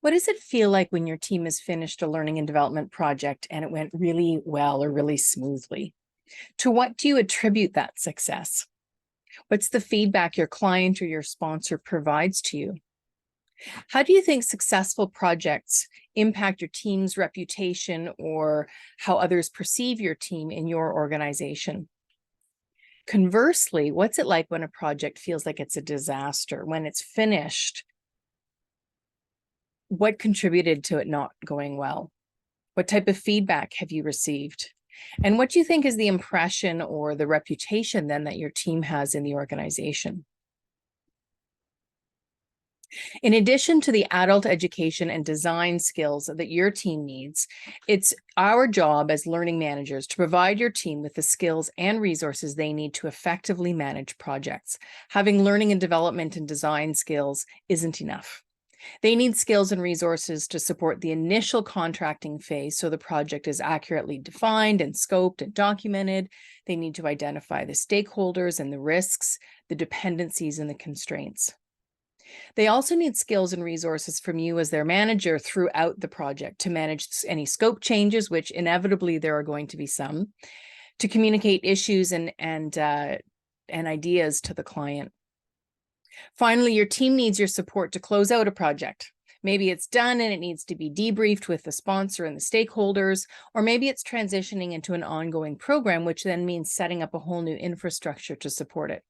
What does it feel like when your team has finished a learning and development project and it went really well or really smoothly? To what do you attribute that success? What's the feedback your client or your sponsor provides to you? How do you think successful projects impact your team's reputation or how others perceive your team in your organization? Conversely, what's it like when a project feels like it's a disaster? When it's finished, what contributed to it not going well? What type of feedback have you received? And what do you think is the impression or the reputation then that your team has in the organization? In addition to the adult education and design skills that your team needs, it's our job as learning managers to provide your team with the skills and resources they need to effectively manage projects. Having learning and development and design skills isn't enough. They need skills and resources to support the initial contracting phase so the project is accurately defined and scoped and documented. They need to identify the stakeholders and the risks, the dependencies and the constraints. They also need skills and resources from you as their manager throughout the project to manage any scope changes, which inevitably there are going to be some, to communicate issues and ideas to the client. Finally, your team needs your support to close out a project. Maybe it's done and it needs to be debriefed with the sponsor and the stakeholders, or maybe it's transitioning into an ongoing program, which then means setting up a whole new infrastructure to support it.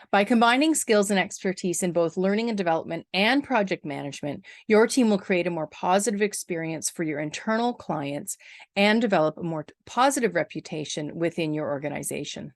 By combining skills and expertise in both learning and development and project management, your team will create a more positive experience for your internal clients and develop a more positive reputation within your organization.